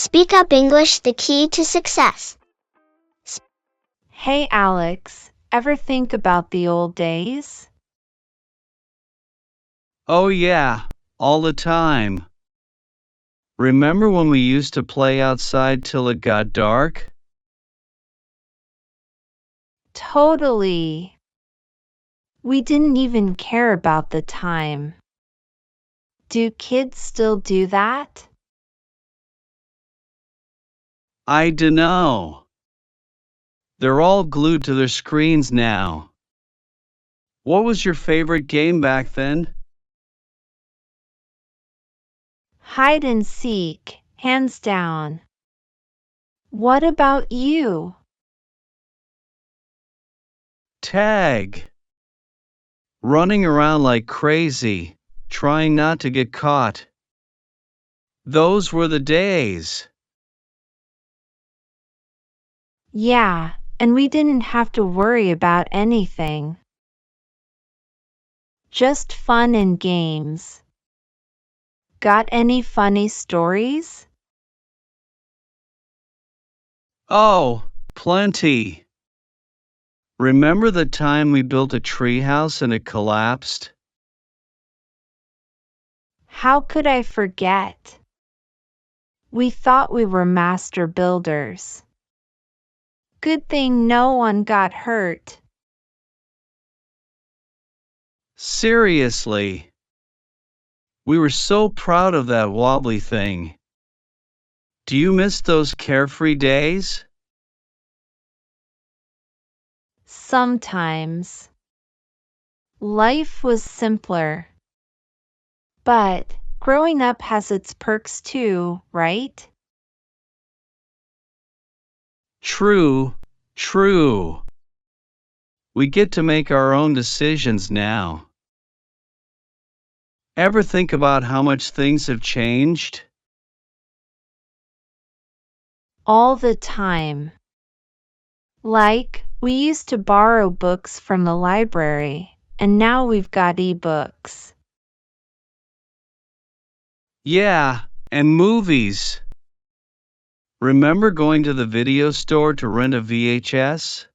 Speak Up English, the key to success. Hey Alex, ever think about the old days? Oh yeah, all the time. Remember when we used to play outside till it got dark? Totally. We didn't even care about the time. Do kids still do that? I dunno. They're all glued to their screens now. What was your favorite game back then? Hide and seek, hands down. What about you? Tag. Running around like crazy, trying not to get caught. Those were the days. Yeah, and we didn't have to worry about anything. Just fun and games. Got any funny stories? Oh, plenty. Remember the time we built a treehouse and it collapsed? How could I forget? We thought we were master builders. Good thing no one got hurt. Seriously. We were so proud of that wobbly thing. Do you miss those carefree days? Sometimes. Life was simpler. But growing up has its perks too, right? True, true. We get to make our own decisions now. Ever think about how much things have changed? All the time. Like, we used to borrow books from the library, and now we've got e-books. Yeah, and movies. Remember going to the video store to rent a VHS?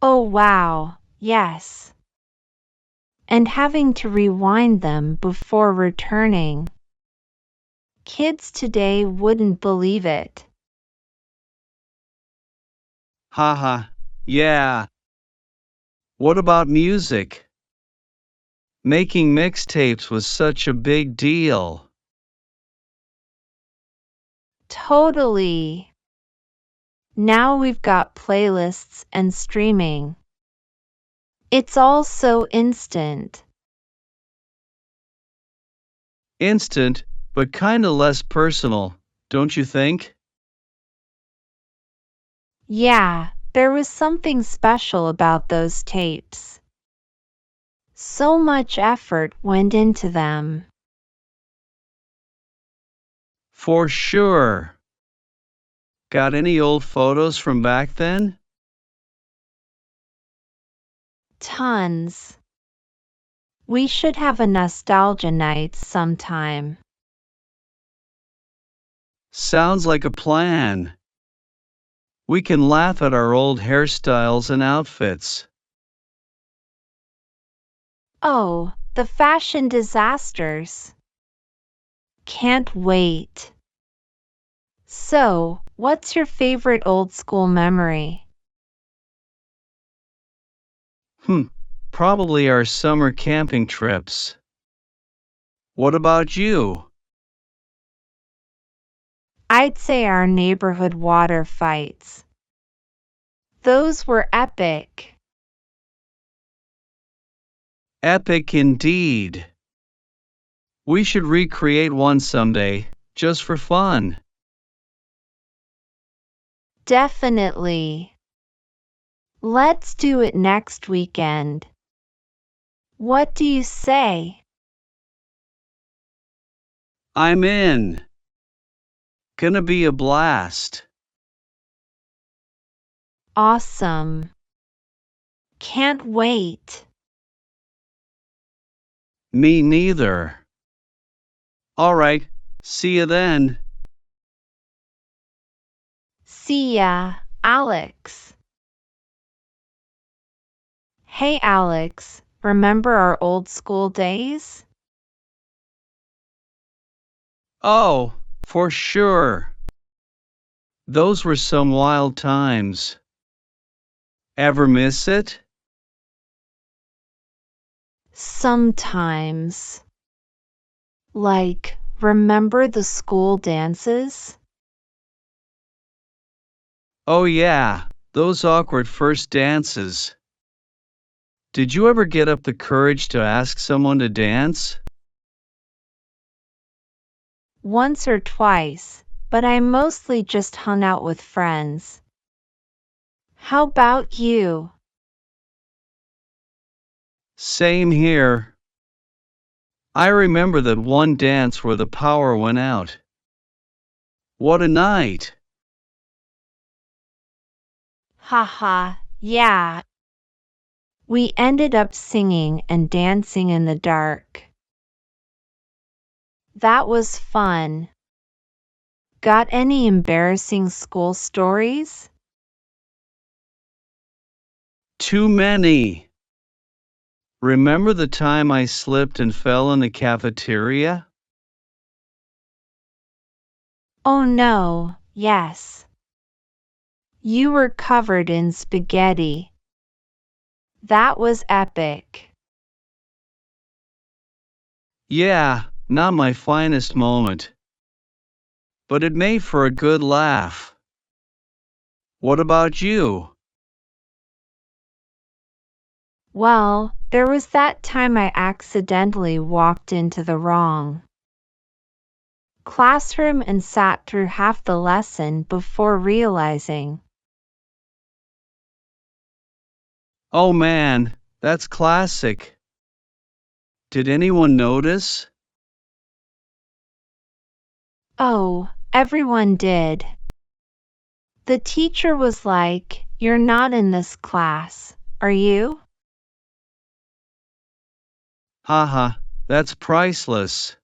Oh wow, yes. And having to rewind them before returning. Kids today wouldn't believe it. Haha, yeah. What about music? Making mixtapes was such a big deal. Totally. Now we've got playlists and streaming. It's all so instant. Instant, but kinda less personal, don't you think? Yeah, there was something special about those tapes. So much effort went into them. For sure. Got any old photos from back then? Tons. We should have a nostalgia night sometime. Sounds like a plan. We can laugh at our old hairstyles and outfits. Oh, the fashion disasters. Can't wait. So, what's your favorite old school memory? Probably our summer camping trips. What about you? I'd say our neighborhood water fights. Those were epic. Epic indeed. We should recreate one someday, just for fun. Definitely. Let's do it next weekend. What do you say? I'm in. Gonna be a blast. Awesome. Can't wait. Me neither. Alright, See you then. See ya, Alex. Hey Alex, remember our old school days? Oh, for sure. Those were some wild times. Ever miss it? Sometimes. Like, remember the school dances? Oh yeah, those awkward first dances. Did you ever get up the courage to ask someone to dance? Once or twice, but I mostly just hung out with friends. How about you? Same here. I remember that one dance where the power went out. What a night! Haha, yeah. We ended up singing and dancing in the dark. That was fun. Got any embarrassing school stories? Too many. Remember the time I slipped and fell in the cafeteria? Oh no, yes. You were covered in spaghetti. That was epic. Yeah, not my finest moment. But it made for a good laugh. What about you? Well, there was that time I accidentally walked into the wrong classroom and sat through half the lesson before realizing. Oh man, that's classic. Did anyone notice? Oh, everyone did. The teacher was like, "You're not in this class, are you?" Haha, that's priceless.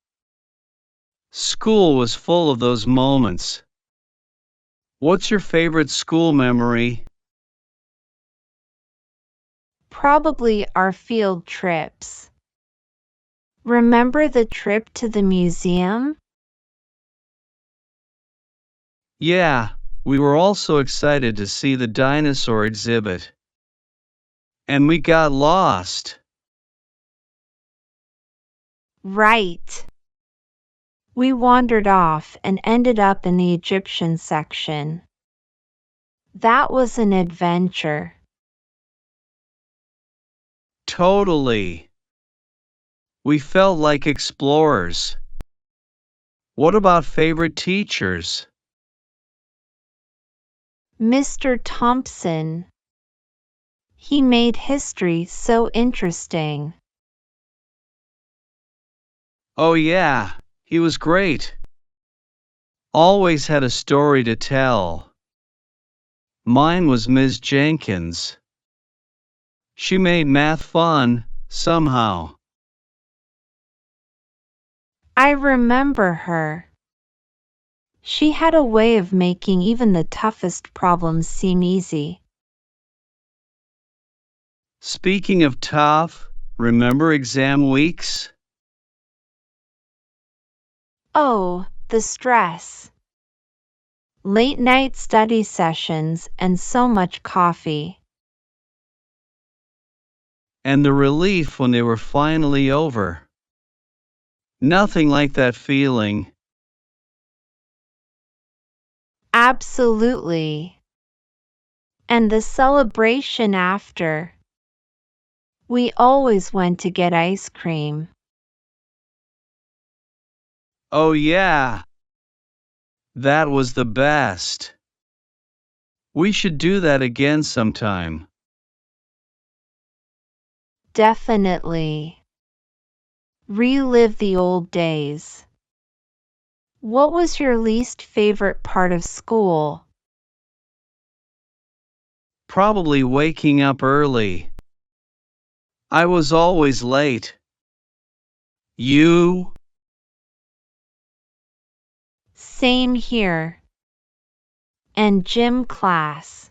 School was full of those moments. What's your favorite school memory? Probably our field trips. Remember the trip to the museum? Yeah, we were all so excited to see the dinosaur exhibit. And we got lost. Right. We wandered off and ended up in the Egyptian section. That was an adventure. Totally. We felt like explorers. What about favorite teachers? Mr. Thompson. He made history so interesting. Oh yeah, he was great. Always had a story to tell. Mine was Ms. Jenkins. She made math fun, somehow. I remember her. She had a way of making even the toughest problems seem easy. Speaking of tough, remember exam weeks? Oh, the stress. Late night study sessions and so much coffee. And the relief when they were finally over. Nothing like that feeling. Absolutely. And the celebration after. We always went to get ice cream. Oh yeah, that was the best. We should do that again sometime. Definitely. Relive the old days. What was your least favorite part of school? Probably waking up early. I was always late. You? Same here. And gym class.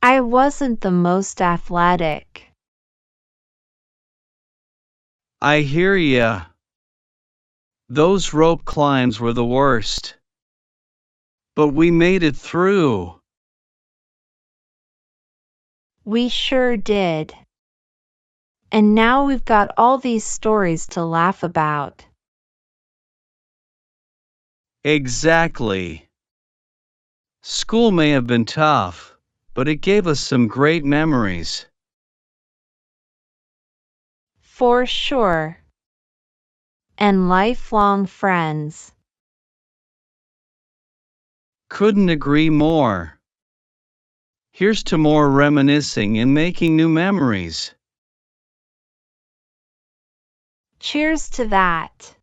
I wasn't the most athletic. I hear ya. Those rope climbs were the worst. But we made it through. We sure did. And now we've got all these stories to laugh about. Exactly. School may have been tough, but it gave us some great memories. For sure. And lifelong friends. Couldn't agree more. Here's to more reminiscing and making new memories. Cheers to that.